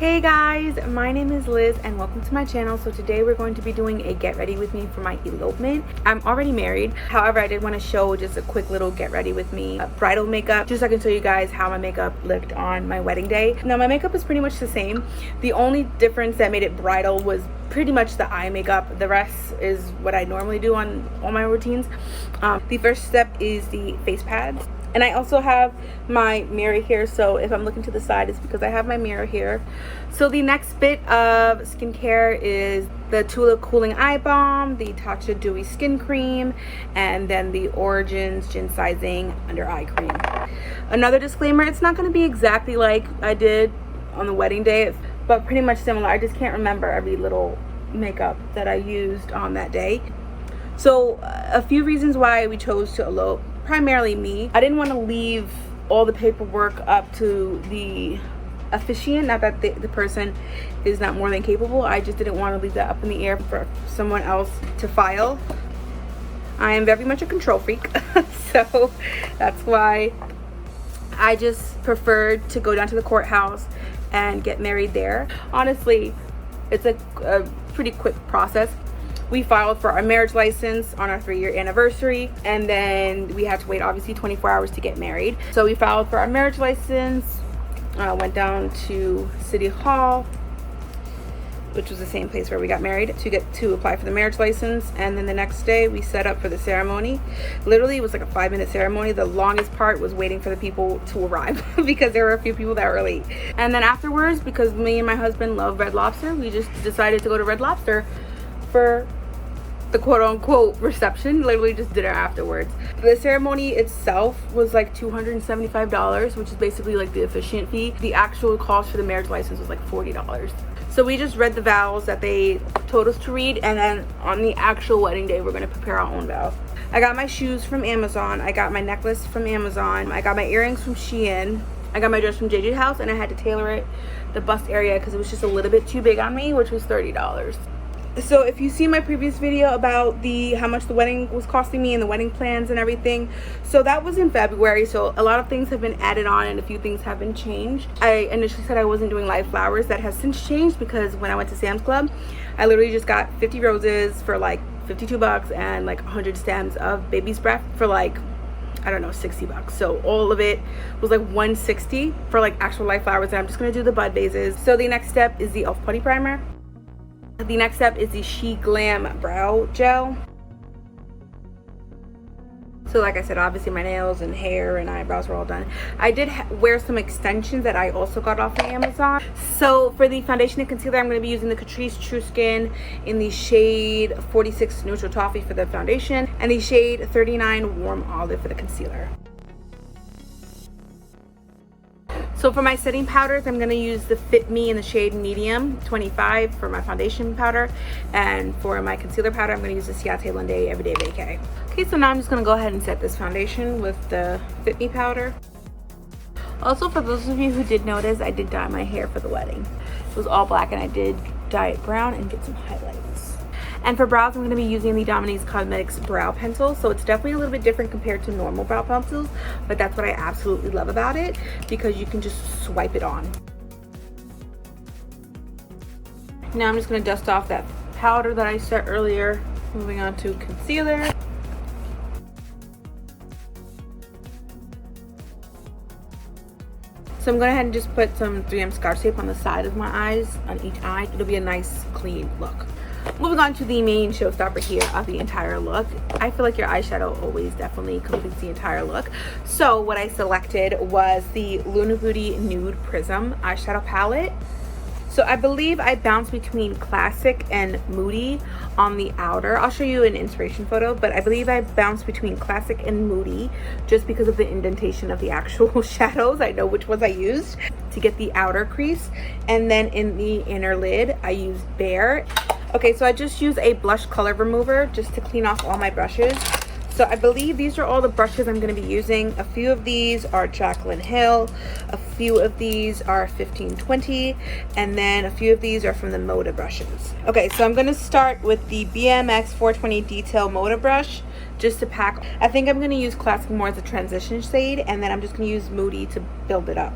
Hey guys, my name is Liz and welcome to my channel. So today we're going to be doing a get ready with me for my elopement. I'm already married, however I did want to show just a quick little get ready with me bridal makeup, just so I can show you guys how my makeup looked on my wedding day. Now my makeup is pretty much the same. The only difference that made it bridal was pretty much the eye makeup. The rest is what I normally do on all my routines. The first step is the face pads. And I also have my mirror here, so if I'm looking to the side, it's because I have my mirror here. So the next bit of skincare is the Tula Cooling Eye Balm, the Tatcha Dewy Skin Cream, and then the Origins Ginsizing Under Eye Cream. Another disclaimer, it's not going to be exactly like I did on the wedding day, but pretty much similar. I just can't remember every little makeup that I used on that day. So a few reasons why we chose to elope. Primarily me. I didn't want to leave all the paperwork up to the officiant, not that the person is not more than capable. I just didn't want to leave that up in the air for someone else to file. I am very much a control freak, so that's why I just preferred to go down to the courthouse and get married there. Honestly, it's a pretty quick process. We filed for our marriage license on our 3-year anniversary, and then we had to wait obviously 24 hours to get married. So we filed for our marriage license, went down to City Hall, which was the same place where we got married, to apply for the marriage license. And then the next day we set up for the ceremony. Literally it was like a 5-minute ceremony. The longest part was waiting for the people to arrive because there were a few people that were late. And then afterwards, because me and my husband love Red Lobster, we just decided to go to Red Lobster for the quote-unquote reception. Literally just dinner afterwards. The ceremony itself was like $275, which is basically like the officiant fee. The actual cost for the marriage license was like $40. So we just read the vows that they told us to read, and then on the actual wedding day we're going to prepare our own vow. I got my shoes from Amazon, I got my necklace from Amazon, I got my earrings from Shein, I got my dress from E.G.G house, and I had to tailor it, the bust area, because it was just a little bit too big on me, which was $30. So if you see my previous video about how much the wedding was costing me and the wedding plans and everything, so that was in February. So a lot of things have been added on and a few things have been changed. I initially said I wasn't doing live flowers. That has since changed because when I went to Sam's Club, I literally just got 50 roses for like $52 and like 100 stems of baby's breath for like, I don't know, $60. So all of it was like $160 for like actual live flowers, and I'm just gonna do the bud vases. So the next step is the Elf Putty Primer. The next step is the She Glam Brow Gel. So like I said, obviously my nails and hair and eyebrows were all done. I did wear some extensions that I also got off of Amazon. So for the foundation and concealer, I'm going to be using the Catrice True Skin in the shade 46 Neutral Toffee for the foundation, and the shade 39 Warm Olive for the concealer. So for my setting powders, I'm going to use the Fit Me in the shade Medium 25 for my foundation powder. And for my concealer powder, I'm going to use the Ciate Linde Everyday Vacay. Okay, so now I'm just going to go ahead and set this foundation with the Fit Me powder. Also, for those of you who did notice, I did dye my hair for the wedding. It was all black and I did dye it brown and get some highlights. And for brows, I'm going to be using the Dominique's Cosmetics brow pencil. So it's definitely a little bit different compared to normal brow pencils, but that's what I absolutely love about it, because you can just swipe it on. Now I'm just going to dust off that powder that I set earlier. Moving on to concealer. So I'm going to go ahead and just put some 3M Scotch tape on the side of my eyes, on each eye. It'll be a nice clean look. Moving on to the main showstopper here of the entire look. I feel like your eyeshadow always definitely completes the entire look. So what I selected was the Luna Beauty Nude Prism eyeshadow palette. So I believe I bounced between classic and moody on the outer. I'll show you an inspiration photo, but I believe I bounced between classic and moody just because of the indentation of the actual shadows. I know which ones I used to get the outer crease. And then in the inner lid, I used Bare. Okay, so I just used a blush color remover just to clean off all my brushes. So I believe these are all the brushes I'm going to be using. A few of these are Jaclyn Hill, a few of these are 1520, and then a few of these are from the Moda brushes. Okay, so I'm going to start with the BMX 420 Detail Moda brush just to pack. I think I'm going to use Classic more as a transition shade, and then I'm just going to use Moody to build it up.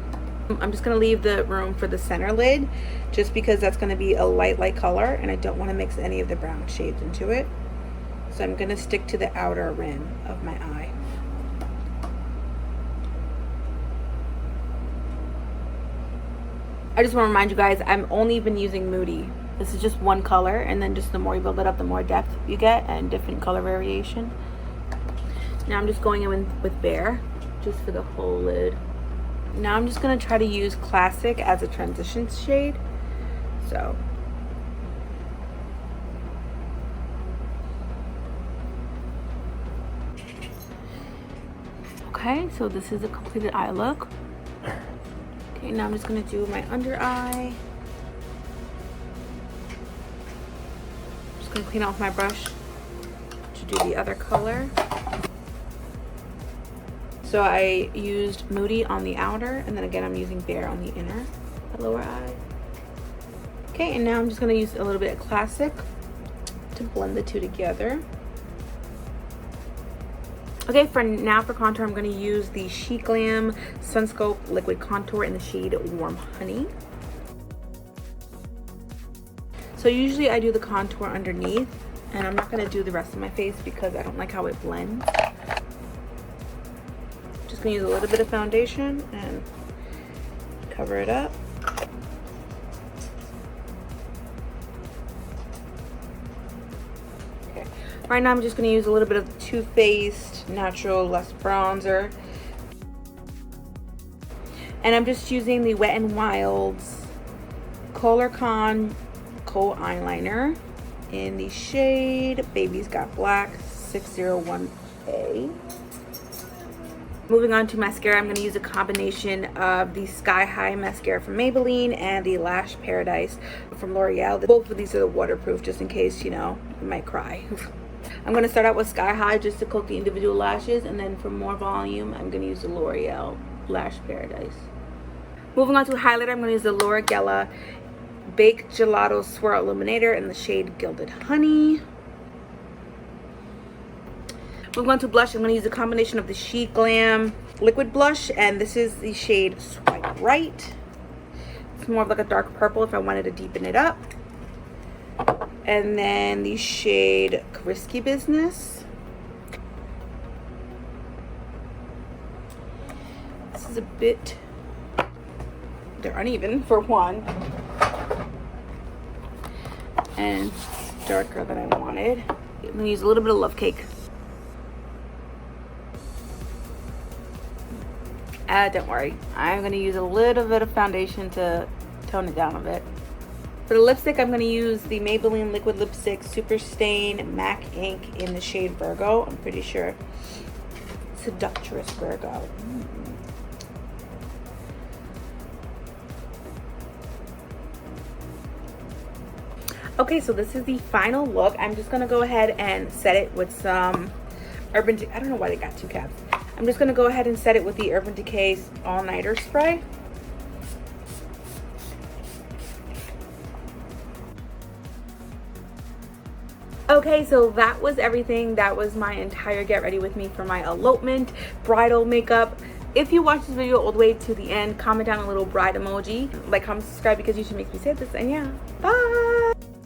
I'm just going to leave the room for the center lid just because that's going to be a light color and I don't want to mix any of the brown shades into it. So I'm going to stick to the outer rim of my eye. I just want to remind you guys, I've only been using Moody. This is just one color, and then just the more you build it up, the more depth you get and different color variation. Now I'm just going in with Bare, just for the whole lid. Now I'm just going to try to use Classic as a transition shade. So okay, so this is a completed eye look. Okay, now I'm just going to do my under eye. Just going to clean off my brush to do the other color. So I used Moody on the outer, and then again I'm using Bare on the inner, the lower eye. Okay, and now I'm just going to use a little bit of Classic to blend the two together. Okay, for contour, I'm going to use the Chic Glam Sunscope Liquid Contour in the shade Warm Honey. So usually I do the contour underneath, and I'm not going to do the rest of my face because I don't like how it blends. Just going to use a little bit of foundation and cover it up. Okay, right now I'm just going to use a little bit of Too Faced Natural Luxe Bronzer. And I'm just using the Wet n Wild's Color Con Kohl Eyeliner in the shade Baby's Got Black 601A. Moving on to mascara, I'm going to use a combination of the Sky High mascara from Maybelline and the Lash Paradise from L'Oreal. Both of these are waterproof, just in case, you know, you might cry. I'm going to start out with Sky High just to coat the individual lashes, and then for more volume, I'm going to use the L'Oreal Lash Paradise. Moving on to highlighter, I'm going to use the Laura Geller Baked Gelato Swirl Illuminator in the shade Gilded Honey. Moving on to blush, I'm going to use a combination of the Chic Glam Liquid Blush, and this is the shade Swipe Right. It's more of like a dark purple if I wanted to deepen it up. And then the shade Risky Business. This is a bit, they're uneven for one. And it's darker than I wanted. I'm going to use a little bit of Love Cake. Don't worry. I'm going to use a little bit of foundation to tone it down a bit. For the lipstick, I'm going to use the Maybelline Liquid Lipstick Super Stain MAC Ink in the shade Virgo. I'm pretty sure. Seductress Virgo. Okay, so this is the final look. I'm just going to go ahead and set it with some Urban Decay. I don't know why they got two caps. I'm just going to go ahead and set it with the Urban Decay All Nighter Spray. Okay, so that was everything. That was my entire get ready with me for my elopement bridal makeup. If you watch this video all the way to the end, comment down a little bride emoji, like, comment, subscribe, because YouTube makes me say this. And yeah, bye.